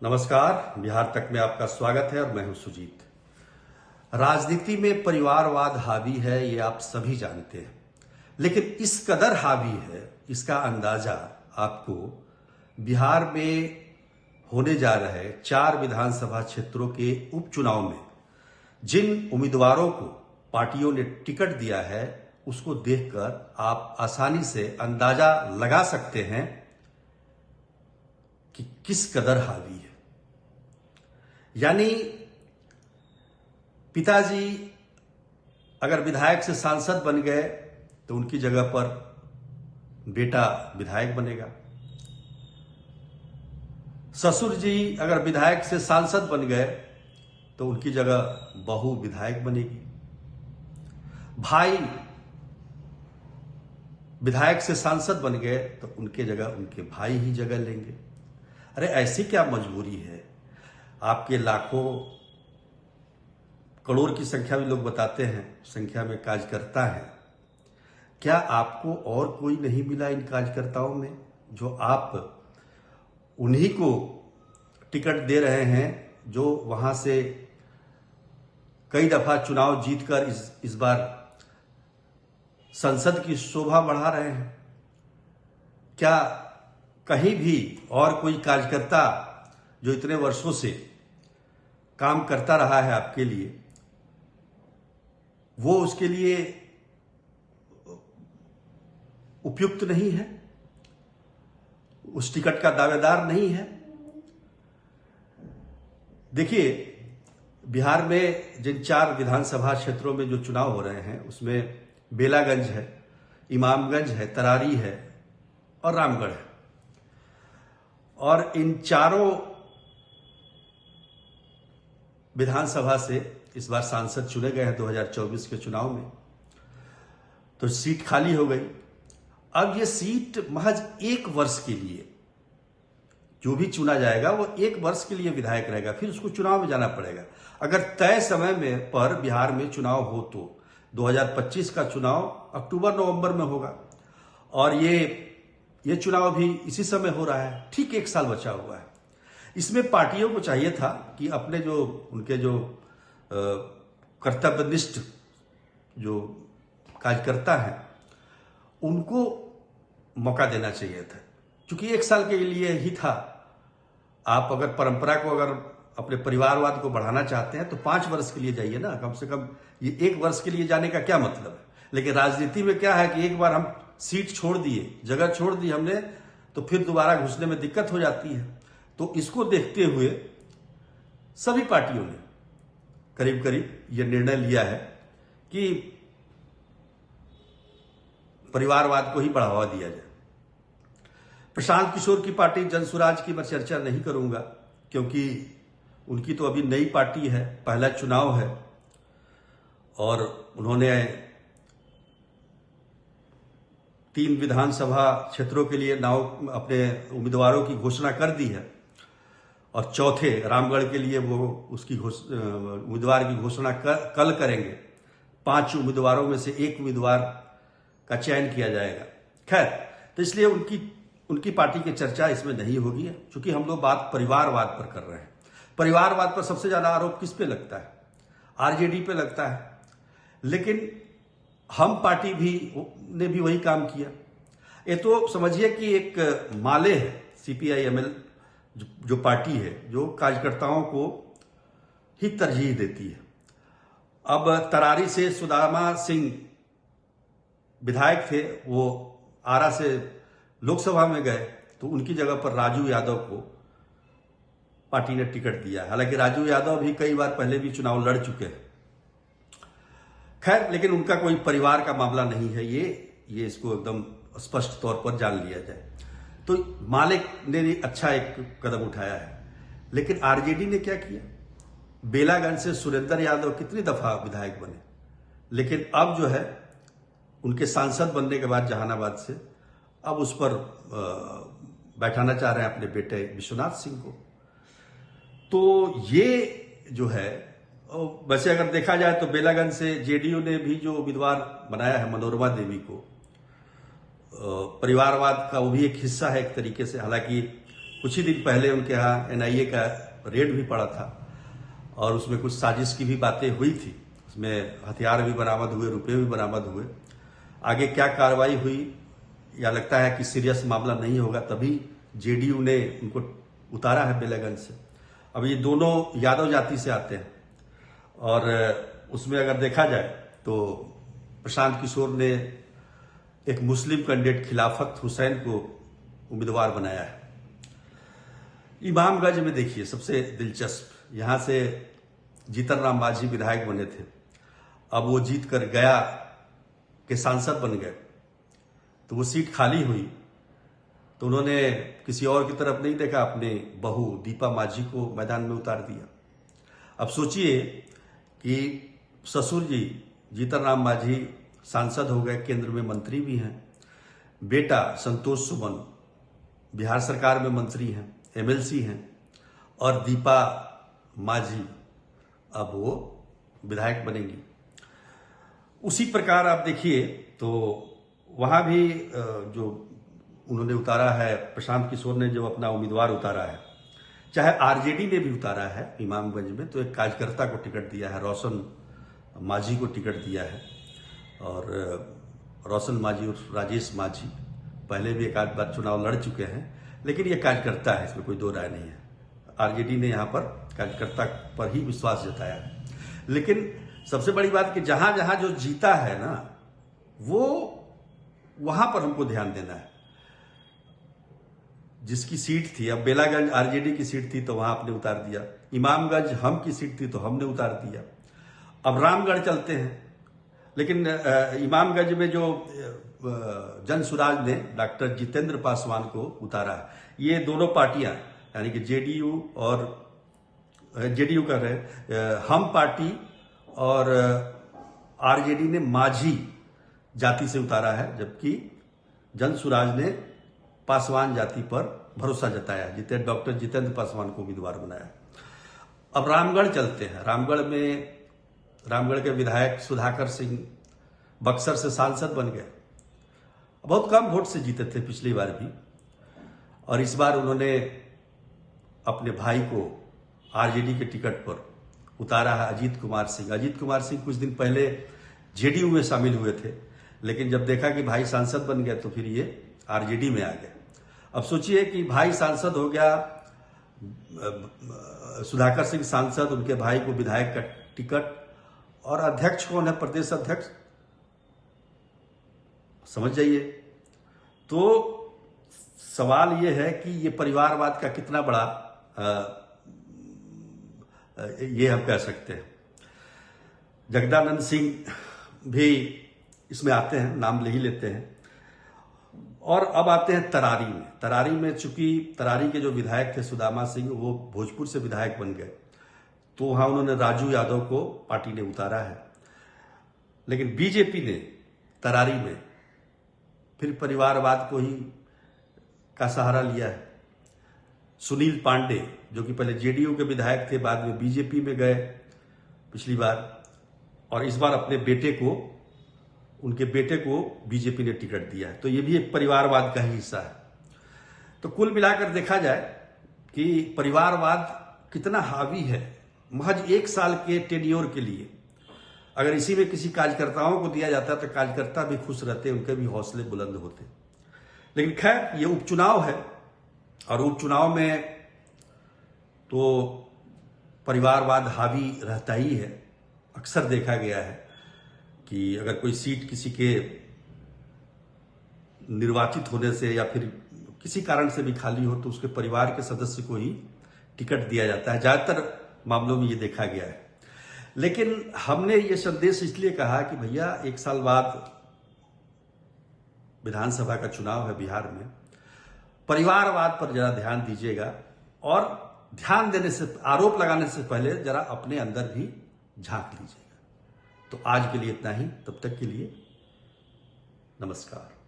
नमस्कार। बिहार तक में आपका स्वागत है और मैं हूं सुजीत। राजनीति में परिवारवाद हावी है, ये आप सभी जानते हैं, लेकिन इस कदर हावी है, इसका अंदाजा आपको बिहार में होने जा रहे 4 विधानसभा क्षेत्रों के उपचुनाव में जिन उम्मीदवारों को पार्टियों ने टिकट दिया है, उसको देखकर आप आसानी से अंदाजा लगा सकते हैं कि किस कदर हावी है। यानी पिताजी अगर विधायक से सांसद बन गए तो उनकी जगह पर बेटा विधायक बनेगा। ससुर जी अगर विधायक से सांसद बन गए तो उनकी जगह बहू विधायक बनेगी। भाई विधायक से सांसद बन गए तो उनके जगह उनके भाई ही जगह लेंगे। अरे ऐसी क्या मजबूरी है? आपके लाखों करोड़ की संख्या में लोग बताते हैं, संख्या में कार्यकर्ता है। क्या आपको और कोई नहीं मिला इन कार्यकर्ताओं में जो आप उन्हीं को टिकट दे रहे हैं, जो वहां से कई दफा चुनाव जीतकर इस बार संसद की शोभा बढ़ा रहे हैं? क्या कहीं भी और कोई कार्यकर्ता जो इतने वर्षों से काम करता रहा है आपके लिए, वो उसके लिए उपयुक्त नहीं है, उस टिकट का दावेदार नहीं है? देखिए, बिहार में जिन 4 विधानसभा क्षेत्रों में जो चुनाव हो रहे हैं, उसमें बेलागंज है, इमामगंज है, तरारी है और रामगढ़ है। और इन चारों विधानसभा से इस बार सांसद चुने गए हैं 2024 के चुनाव में, तो सीट खाली हो गई। अब ये सीट महज 1 वर्ष के लिए, जो भी चुना जाएगा वो 1 वर्ष के लिए विधायक रहेगा, फिर उसको चुनाव में जाना पड़ेगा। अगर तय समय में पर बिहार में चुनाव हो तो 2025 का चुनाव अक्टूबर-नवंबर में होगा, और ये चुनाव भी इसी समय हो रहा है, ठीक 1 साल बचा हुआ है। इसमें पार्टियों को चाहिए था कि अपने उनके कर्तव्यनिष्ठ जो कार्यकर्ता हैं, उनको मौका देना चाहिए था, क्योंकि 1 साल के लिए ही था। आप अगर परंपरा को, अगर अपने परिवारवाद को बढ़ाना चाहते हैं तो 5 वर्ष के लिए जाइए ना, कम से कम। ये 1 वर्ष के लिए जाने का क्या मतलब है? लेकिन राजनीति में क्या है कि एक बार हम सीट छोड़ दिए, जगह छोड़ दी हमने, तो फिर दोबारा घुसने में दिक्कत हो जाती है। तो इसको देखते हुए सभी पार्टियों ने करीब करीब यह निर्णय लिया है कि परिवारवाद को ही बढ़ावा दिया जाए। प्रशांत किशोर की पार्टी जनसुराज की मैं चर्चा नहीं करूंगा, क्योंकि उनकी तो अभी नई पार्टी है, पहला चुनाव है, और उन्होंने 3 विधानसभा क्षेत्रों के लिए अपने उम्मीदवारों की घोषणा कर दी है, और चौथे रामगढ़ के लिए वो उसकी उम्मीदवार की घोषणा कल करेंगे। 5 उम्मीदवारों में से 1 उम्मीदवार का चयन किया जाएगा। खैर, तो इसलिए उनकी पार्टी की चर्चा इसमें नहीं होगी, क्योंकि हम लोग बात परिवारवाद पर कर रहे हैं। परिवारवाद पर सबसे ज्यादा आरोप किस पे लगता है? आरजेडी पे लगता है। लेकिन हम पार्टी ने भी वही काम किया। ये तो समझिए कि एक माले है, सीपीआई-एमएल जो पार्टी है, जो कार्यकर्ताओं को ही तरजीह देती है। अब तरारी से सुदामा सिंह विधायक थे, वो आरा से लोकसभा में गए, तो उनकी जगह पर राजू यादव को पार्टी ने टिकट दिया। हालांकि राजू यादव भी कई बार पहले भी चुनाव लड़ चुके हैं। खैर, लेकिन उनका कोई परिवार का मामला नहीं है, ये इसको एकदम स्पष्ट तौर पर जान लिया जाए। तो मालिक ने भी अच्छा एक कदम उठाया है। लेकिन आरजेडी ने क्या किया? बेलागंज से सुरेंद्र यादव कितनी दफा विधायक बने, लेकिन अब जो है उनके सांसद बनने के बाद जहानाबाद से अब उस पर बैठाना चाह रहे हैं अपने बेटे विश्वनाथ सिंह को। तो ये जो है, वैसे अगर देखा जाए तो बेलागंज से जेडीयू ने भी जो उम्मीदवार बनाया है मनोरमा देवी को, परिवारवाद का वो भी एक हिस्सा है एक तरीके से। हालांकि कुछ ही दिन पहले उनके यहाँ एनआईए का रेड भी पड़ा था और उसमें कुछ साजिश की भी बातें हुई थी। उसमें हथियार भी बरामद हुए, रुपये भी बरामद हुए। आगे क्या कार्रवाई हुई या लगता है कि सीरियस मामला नहीं होगा, तभी जेडीयू ने उनको उतारा है बेलागंज से। अब ये दोनों यादव जाति से आते हैं और उसमें अगर देखा जाए तो प्रशांत किशोर ने एक मुस्लिम कैंडिडेट खिलाफत हुसैन को उम्मीदवार बनाया है। इमामगंज में देखिए सबसे दिलचस्प, यहां से जीतन राम मांझी विधायक बने थे, अब वो जीत कर गया के सांसद बन गए, तो वो सीट खाली हुई तो उन्होंने किसी और की तरफ नहीं देखा, अपने बहू दीपा मांझी को मैदान में उतार दिया। अब सोचिए कि ससुर जी जीतन राम मांझी सांसद हो गए, केंद्र में मंत्री भी हैं, बेटा संतोष सुमन बिहार सरकार में मंत्री हैं, एमएलसी हैं, और दीपा मांझी अब वो विधायक बनेंगी। उसी प्रकार आप देखिए तो वहां भी जो उन्होंने उतारा है, प्रशांत किशोर ने जो अपना उम्मीदवार उतारा है, चाहे आरजेडी ने भी उतारा है इमामगंज में, तो एक कार्यकर्ता को टिकट दिया है, रोशन मांझी को टिकट दिया है। और रोशन मांझी और राजेश मांझी पहले भी एक आध बार चुनाव लड़ चुके हैं, लेकिन ये कार्यकर्ता है, इसमें कोई दो राय नहीं है। आरजेडी ने यहाँ पर कार्यकर्ता पर ही विश्वास जताया है। लेकिन सबसे बड़ी बात कि जहां जहां जो जीता है ना, वो वहां पर हमको ध्यान देना है। जिसकी सीट थी, अब बेलागंज आरजेडी की सीट थी तो वहां आपने उतार दिया, इमामगंज हम की सीट थी तो हमने उतार दिया। अब रामगढ़ चलते हैं, लेकिन इमामगंज में जो जन सुराज ने डॉक्टर जितेंद्र पासवान को उतारा है। ये दोनों पार्टियां यानी कि जेडीयू कर रहे हम पार्टी और आरजेडी ने मांझी जाति से उतारा है, जबकि जन सुराज ने पासवान जाति पर भरोसा जताया है, डॉक्टर जितेंद्र पासवान को उम्मीदवार बनाया। अब रामगढ़ चलते हैं। रामगढ़ के विधायक सुधाकर सिंह बक्सर से सांसद बन गए, बहुत कम वोट से जीते थे पिछली बार भी, और इस बार उन्होंने अपने भाई को आरजेडी के टिकट पर उतारा है, अजीत कुमार सिंह कुछ दिन पहले जेडीयू में शामिल हुए थे, लेकिन जब देखा कि भाई सांसद बन गए तो फिर ये आरजेडी में आ गए। अब सोचिए कि भाई सांसद हो गया, सुधाकर सिंह सांसद, उनके भाई को विधायक का टिकट, और अध्यक्ष कौन है? प्रदेश अध्यक्ष, समझ जाइए। तो सवाल यह है कि ये परिवारवाद का कितना बड़ा ये हम कह सकते हैं। जगदानंद सिंह भी इसमें आते हैं, नाम ले ही लेते हैं। और अब आते हैं तरारी में चूंकि तरारी के जो विधायक थे सुदामा सिंह, वो भोजपुर से विधायक बन गए, तो वहां उन्होंने राजू यादव को पार्टी ने उतारा है। लेकिन बीजेपी ने तरारी में फिर परिवारवाद को ही का सहारा लिया है। सुनील पांडे जो कि पहले जेडीयू के विधायक थे, बाद में बीजेपी में गए पिछली बार, और इस बार अपने उनके बेटे को बीजेपी ने टिकट दिया है, तो ये भी एक परिवारवाद का ही हिस्सा है। तो कुल मिलाकर देखा जाए कि परिवारवाद कितना हावी है। महज 1 साल के टेन्योर के लिए अगर इसी में किसी कार्यकर्ताओं को दिया जाता तो कार्यकर्ता भी खुश रहते, उनके भी हौसले बुलंद होते। लेकिन खैर, ये उपचुनाव है, और उपचुनाव में तो परिवारवाद हावी रहता ही है। अक्सर देखा गया है कि अगर कोई सीट किसी के निर्वाचित होने से या फिर किसी कारण से भी खाली हो तो उसके परिवार के सदस्य को ही टिकट दिया जाता है। ज्यादातर मामलों में ये देखा गया है। लेकिन हमने ये संदेश इसलिए कहा कि भैया 1 साल बाद विधानसभा का चुनाव है बिहार में, परिवारवाद पर जरा ध्यान दीजिएगा, और ध्यान देने से, आरोप लगाने से पहले जरा अपने अंदर भी झांक लीजिएगा। तो आज के लिए इतना ही, तब तक के लिए नमस्कार।